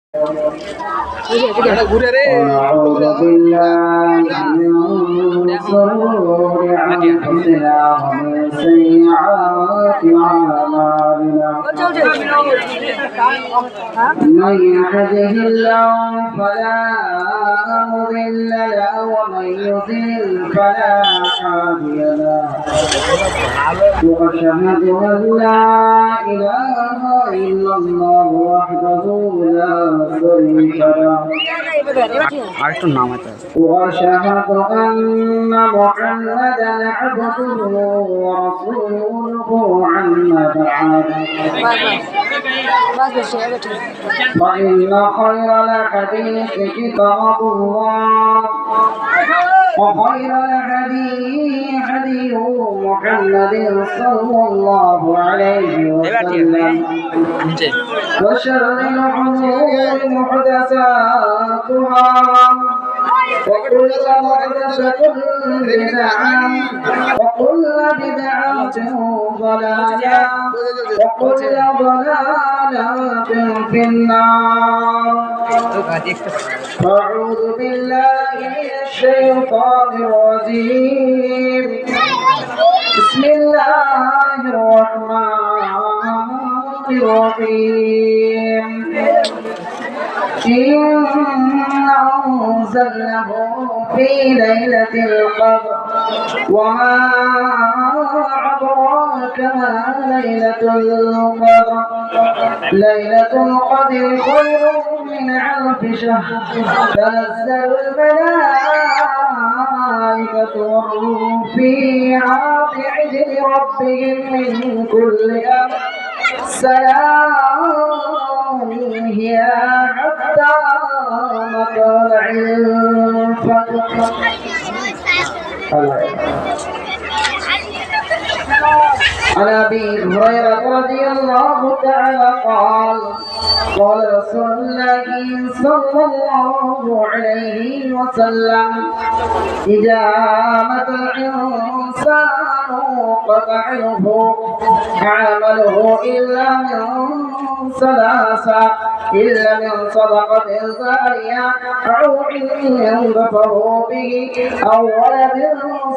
ونعوذ بالله من شرور أنفسنا ومن سيئات أعمالنا من يهده الله فلا مضل له ومن يضلل فلا هادي له وأشهد أن لا إله إلا الله وحده لا شريك له وأشهد أن محمدا عبده ورسوله عما بعد فإن خير الحديث كتاب الله وخير الهدي هدي محمد صلى الله عليه وسلم وشر الأمور محدثاتها وكل محدثة بدعة وكل بدعة ضلالة وكل ضلالة في النار. أعوذ بالله من الشيطان الرجيم. بسم الله الرحمن الرحيم. إنا أنزلناه في ليلة القدر وما أدراك ما ليلة القدر. ليلة القدر خير من ألف شهر. تنزل الملائكة والروح فيها بإذن ربهم من كل أمر. سلام هي حتى مطلع الفجر. عن أبي هريرة رضي الله تعالى قال قال رسول الله صلى الله عليه وسلم إذا مات الإنسان قطع عمله إلا من ثلاثة إلا من صدقة جارية أو علم ينتفع به أو ولد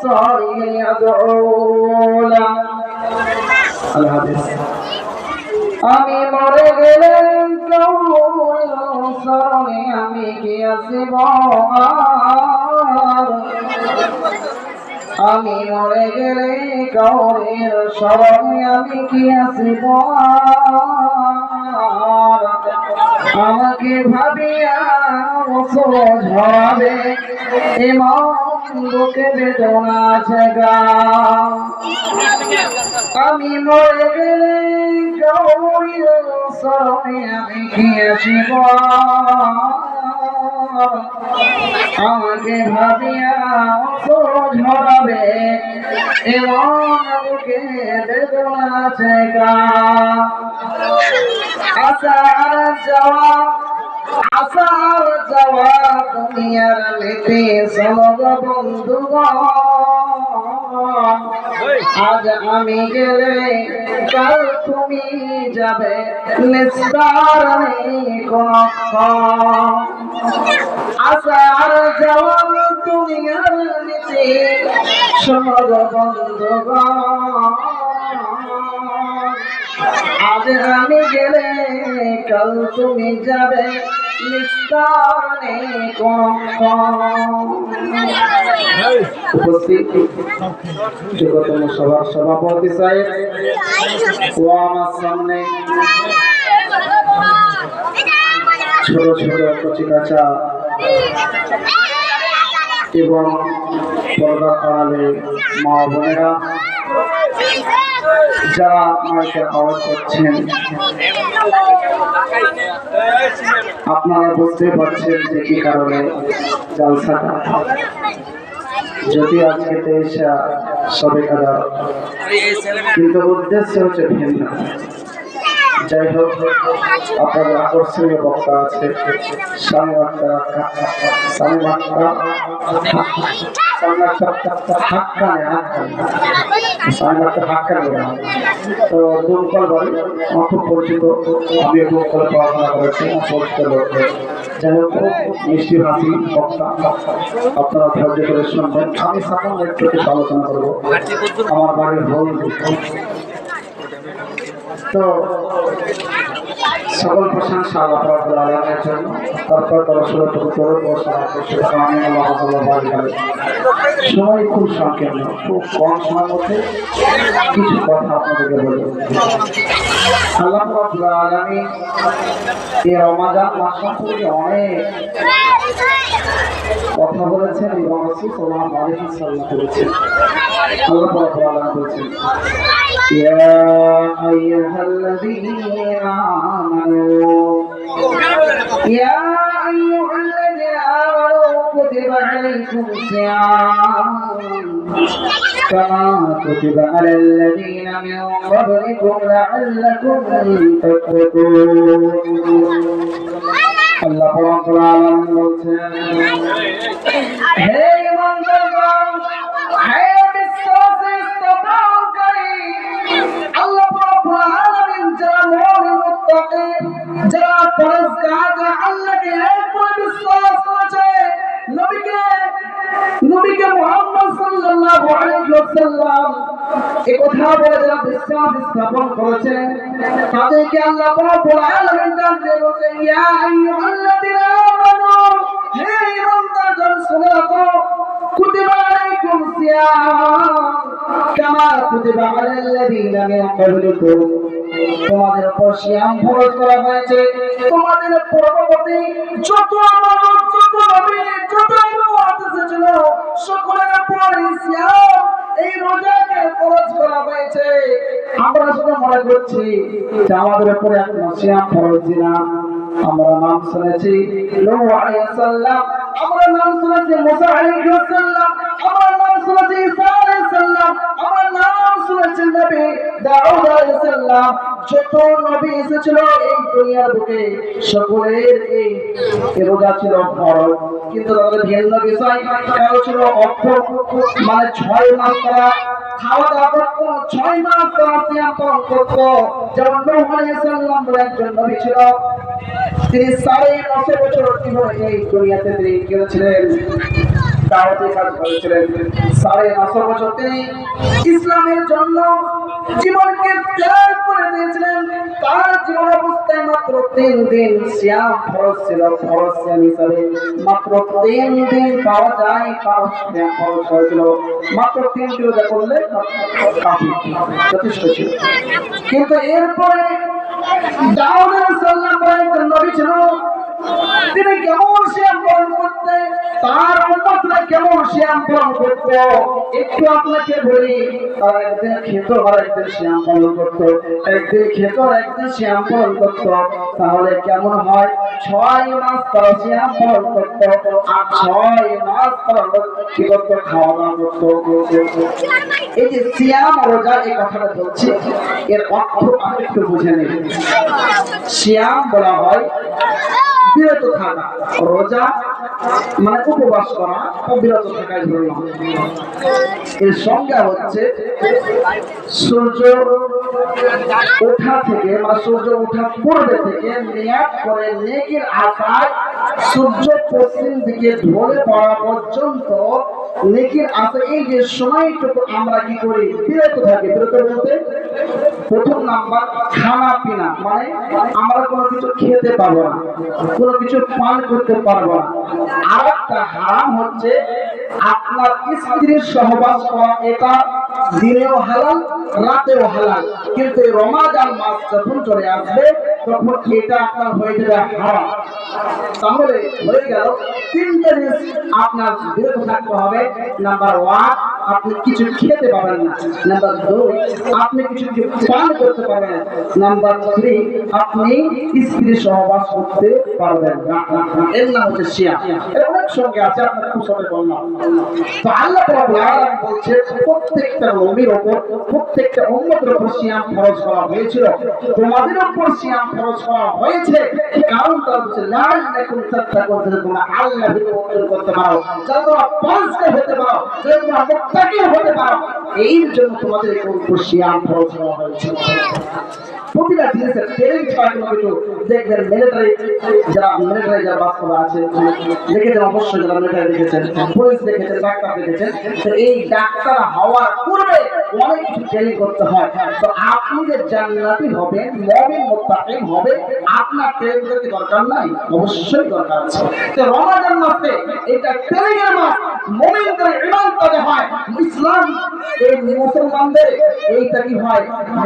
صالح يدعو له. الحديث আমি মরে গেলে সরণে আমি কি আসিব, আমি মরে গেলে কাউরের স্মরণে আমি কি আসিব, আমাকে ভাবিয়া অশ্রু ঝরাবে এমন বুকে বেদনা আছে গা। আমি মরে গেলে কাউরের স্মরণে আমি কি আসিব, আমাকে ভাবিয়া অশ্রু ঝরাবে এমন বুকে বেদনা আছে গা। আসার যাওয়া দুনিয়ার নীতি সমগ বন্ধুগণ, আজ আমি গেলে কাল তুমি যাবে নিস্তার নেই কোন। আসার যাওয়া দুনিয়ার নীতি সমগ বন্ধুগণ, আজ আমি গেলে কাল তুমি যাবে নিস্তারে উপস্থিত যোগ্যতম সভার সভাপতি সাহেব ও আমার সামনে ছোট ছোট কচি কাঁচা এবং পর্দা আড়ালে মা বোনেরা যারা মাইকে আওয়াজ করছেন, আপনারা বুঝতে পারছেন যে কি কারণে জালসাটা। যদি আজকে তেইশা সবে কারা, কিন্তু উদ্দেশ্য হচ্ছে ভিন্ন। যাই হোক, আপনাদের আকর্ষণীয় বক্তা আছে স্বামী বক্তা আমি একটা হাক্কা নিলাম তো দুমকল বাড়ি আমার খুব পরিচিত, আমি দুমকলে পড়াশোনা করেছি, আমার পরিচিত লোক। যাই হোক, খুব মিষ্টি হাসি বক্তা, আপনারা ধৈর্য করে শুনবেন। আমি সাধারণ একটু আলোচনা করবো আমার বাড়ির ভুল। তো সকল প্রশংসা আল্লাহ রাব্বুল আলামিনের জন্য। তারপর তারা সময় খুব সংকীর্ণ, খুব কম সময়ের মধ্যে কিছু কথা আপনাদেরকে বলবো। আল্লাহ রাব্বুল আলামিন এই রমাদান মাস সম্পর্কে অনেক কথা বলেছেন এবং রাসূল সাল্লাল্লাহু আলাইহি ওয়াসাল্লাম করেছেন। আল্লাহ রাব্বুল আলামিন বলেছেন, ইয়া আইয়ুহাল্লাযীনা আমানু ইয়া আইয়ুহাল্লাযীনা আমানু কুতিবা আলাইকুমুস সিয়াম কামা কুতিবা আলাল্লাযীনা মিন ক্বাবলিকুম লাআল্লাকুম তাত্তাকুন। আল্লাহ রাব্বুল আলামিন বলছেন, হে ঈমানদারগণ, হে বিশ্বাসী আল্লাহ রাব্বুল আলামিন যারা মুমিন মুত্তাকি, যারা পরহেজগার, যারা আল্লাহকে এক করে বিশ্বাস করেছে, নবীকে মুহাম্মদ সাল্লাল্লাহু আলাইহি ওয়াসাল্লাম এই কথা বলে যারা বিশ্বাস স্থাপন করেছে, তাদেরকে আল্লাহ রাব্বুল আলামিন জানিয়ে বলেন, ইয়া আইয়ুহাল্লাযীনা আমানু, হে ঈমানদারগণ শুনে রাখো, কুতিবা আলাইকুমুস সিয়াম কামা কুতিবা আলাল্লাযীনা মিন ক্বাবলিকুম, তোমাদের উপর সিয়াম ফরজ করা হয়েছে তোমাদের পূর্ববর্তী যত মানুষ, যত নবী, যত উম্মত এসেছিল সকলের উপর সিয়াম, এই রোজাকে ফরজ করা হয়েছে। আমরা শুধু মনে করছি যে আমাদের উপরে এখন সিয়াম ফরজ না। আমরা নাম শুনেছি নূহ আলাইহিস সালাম, আমরা নাম শুনেছি মুসা আলাইহিস সালাম, আমরা নাম শুনেছি ঈসা আলাইহিস সালাম, আমরা নাম শুনেছি নবী দাউদ আলাইহিস সালাম। যত নবী এসেছিল এই দুনিয়ার বুকে সকলের এই রোজা ছিল ফরজ, কিন্তু তাদের ভিন্ন বিষয়। কারো ছিল অর্থ, মানে 6 মাস তারা খাওয়া দাওয়া করতো, 6 মাস তারা সিয়াম পালন করতো। যেমন নূহ আলাইহিস সালাম বলে একজন নবী ছিল, তিনি 9.5 বছর এই দুনিয়াতে তিনি কেটেছিলেন, দাওয়াতি কাজ করেছিলেন। 9.5 বছর তিনি ইসলামের জন্য জীবনকে ত্যাগ করে দিয়েছিলেন। তার জীবন অবস্থায় মাত্র 3 দিন সিয়াম ফরজ ছিল, ফরজ সিয়াম হিসাবে মাত্র 3 দিন পাওয়া যায়, কারণ সিয়াম ফরজ হয়েছিল মাত্র 3 দিন রোজা করলে কাফি, যথেষ্ট ছিল। কিন্তু এরপরে দাউদ আলাইহিস সালাম একজন নবী ছিল, তিনি কেমন সিয়াম পালন করতে, তার উম্মতরা কেমন সিয়াম পালন করত একটু আপনাকে বলি। তারা একদিন খেত আর একদিন সিয়াম পালন করত, একদিন খেত আর একদিন সিয়াম পালন করত। তাহলে কেমন হয়? 6 মাস তারা সিয়াম পালন করত আর 6 মাস তারা কি করত? খাওয়া দাওয়া করত। এই যে সিয়াম রোজা এই কথাটা বলছি, এর অর্থ আপনি একটু বুঝে নিন। সিয়াম বলা হয় বিরত থাকা, রোজা মানে উপবাস করা ও বিরত থাকাই ধরলাম। এর সংজ্ঞা হচ্ছে সূর্য ওঠা থেকে, মানে সূর্য ওঠার পূর্বে থেকে নিয়াত করে নেকির আশায় সূর্য পশ্চিম দিকে ঢলে পড়া পর্যন্ত নেকির আশায় এই যে সময়টুকু আমরা কি করি? বিরত থাকি। বিরত বলতে প্রথম নাম্বার খানা পিনা, মানে আমরা কোনো কিছু খেতে পারবো না, কোনো কিছু পান করতে পারবো না। আর একটা হারাম হচ্ছে আপনার স্ত্রীর সহবাস করা, এটা দিনেও হালাল রাতেও হালাল, কিন্তু রমাদান মাস যখন চলে আসবে তখন এটা আপনার হয়ে যাবে হারাম। তাহলে হয়ে গেল 3টা জিনিস আপনার বিরত থাকতে হবে। নাম্বার 1, আপনি কিছু খেতে পাবেন না। নাম্বার 2, আপনি কিছু পান করতে পারবেন না। নাম্বার 3, আপনি স্ত্রীর সহবাস করতে পারবেন না। এর নাম হচ্ছে সিয়াম। এর অনেক সঙ্গে আছে, আপনার খুব সবাই বললাম। তো আল্লাহ রাব্বুল আলামিন বলছে প্রত্যেকটা নবীর উপর, প্রত্যেকটা উম্মতের উপর সিয়াম ফরজ করা হয়েছিল। তোমাদের উপর সিয়াম ফরজ করা হয়েছে কারণ তারা হচ্ছে লাআল্লাকুম তাত্তাকুন, তোমরা আল্লাহকে অর্জন করতে পারো, যাতে তোমরা পরিষ্কার হতে পারো, যাতে তোমরা মুত্তাকিন হতে পারো, এই জন্য তোমাদের উপর সিয়াম ফরজ করা হয়েছে। প্রতিটা জিনিসের ট্রেনিং ছাড়া কিন্তু দেখবেন মিলিটারি যারা বাস্তব আছে দেখেছেন, অবশ্যই যারা মিলিটারি দেখেছেন, পুলিশ দেখেছেন, ডাক্তার দেখেছেন, তো এই ডাক্তার হওয়ার পূর্বে অনেক কিছু ট্রেনিং করতে হয়। তো আপনি যে জান্নাতি হবেন, মুমিন মুত্তাকিন হবে, আপনার ট্রেনিং করতে দরকার নাই? অবশ্যই দরকার আছে। তো রমাদান মাসে এটা ট্রেনিং এর মাস, মুমিনদের ঈমান তাজা হয়, ইসলাম এই মুসলমানদের এইটা কি হয়,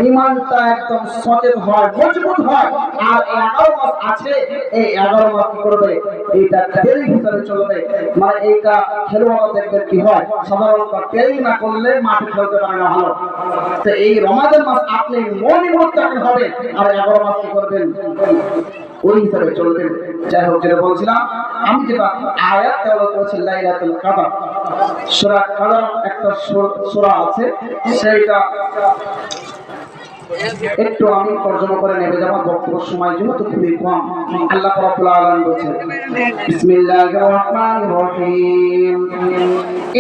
ঈমানটা একদম সচেত হয়, মজবুত হয়। আর 11 মাস আছে, এই 11 মাস কি করবে, এইটা ট্রেনিং হিসেবে চলবে। মানে এইটা খেলোয়াড় দেখবেন কি হয়, সাধারণত ট্রেনিং না করলে মাঠে খেলতে পারে না ভালো। তো এই রমাদান মাস আপনি মুমিন মুত্তাকিন হবেন, আর 11 মাস কি করবেন, ওই হিসাবে চলবেন। যাই হোক, যেটা বলছিলাম, আমি যেটা আয়াত তেলাওয়াত করেছি লাইলাতুল কদর, সূরা কদর একটা সূরা আছে, সেইটা একটু আমি তরজমা করে নেবে যাব, বক্তব্য সময় যেহেতু খুবই কম। আল্লাহ রাব্বুল আলামিন বলেছেন, বিসমিল্লাহির রহমানির রহিম,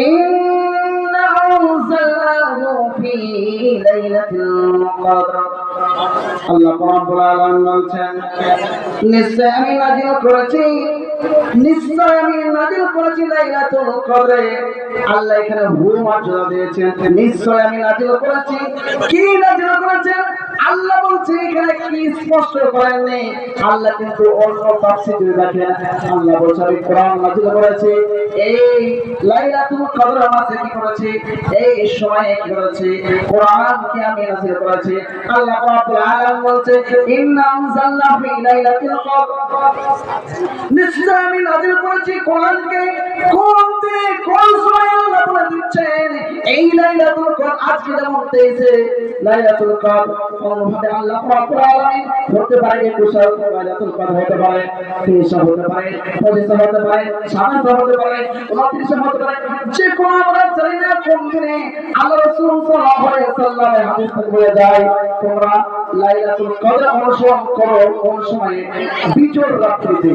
ইন্না আনজালনাহু ফি লাইলাতুল কদর। আল্লাহ রাব্বুল আলামিন বলেছেন, নিশ্চয় আমি নাযিল করেছি লাইলাতুল কদরে। আল্লাহ এখানে মর্যাদা দিয়েছেন, নিশ্চয় আমি নাযিল করেছি। কি নাযিল করেছেন আল্লাহ বলছে, এখানে কি স্পষ্ট করেননি। আল্লাহ কিন্তু অন্য তাফসীর দেখেন, আল্লাহ বলছে আমি কোরআন নাযিল করেছি, এই লাইলাতুল কদর মাসে কি করেছি, এই সময়ে কি করেছি, কোরআনকে আমি নাযিল করেছি। আল্লাহ রাব্বুল আলামিন বলছে, ইন্না আনজালনা ফি লাইলাতুল কদর, নিশ্চয় আমি নাযিল করেছি কোরআনকে। কোন দিনে কোন সময়ে আল্লাহ বলে দিচ্ছেন, এই লাইলাতুল কদর আজকে যেমন পেয়েছে লাইলাতুল কদর, অনুভবে আল্লাহ রাব্বুল আলামিন হতে পারে 21 লাইলাতুল কদর হতে পারে, 23 হতে পারে, 25 হতে পারে, 27 হতে পারে, 29 হতে পারে, যে কোন আমরা জানি না কোন দিনে। আল্লাহ রাসূল সাল্লাল্লাহু আলাইহি ওয়াসাল্লামের হাদিস থেকে বলে যায়, তোমরা লাইলাতুল কদর অনুসরণ করো কোন সময়ে, বিজোড় রাত্রিতে,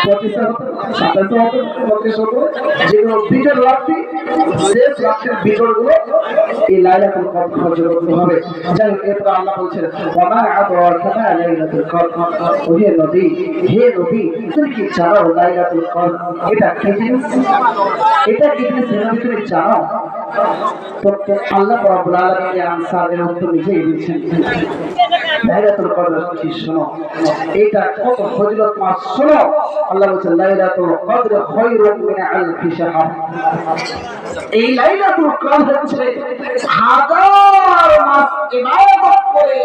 25 হতে, 27 হতে, 29 হতে, যেগুলো বিজোড় রাত্রি, শেষ রাত্রির বিজোড়গুলো এই লাইলাতুল কদর খরচ করতে হবে। যাই হোক, এরপর আল্লাহ বলছেন, ওমা আদরাকা মা লাইলাতুল কদর, ওহে নবী, হে নবী, তুমি কি জানো লাইলাতুল কদর এটা কি জিনিস, এটা কি জিনিস তুমি জানো? তো আল্লাহ রাব্বুল আলামিন এর আনসারের উত্তর নিজেই দিচ্ছেন, লাইলাতুল কদর কি শোনো, এটা কত ফজিলত মাস শোনো। আল্লাহ বলেন, লাইলাতুল কদর খায়রুম মিন আলফি শাহর। এই লাইলাতুল কদর হচ্ছে হাজার মাস ইবাদত করে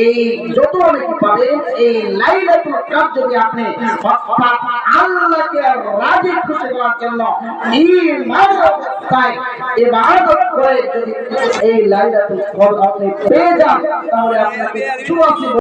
এই যত অনেক পাবে, এই লাইলাতুল কদর যদি আপনি অর্থাৎ আল্লাহকে রাজি খুশি করার জন্য ঈমান অবস্থায় ইবাদত করে যদি এই লাইলাতুল কদর আপনি পেয়ে যান, তাহলে আপনাকে 84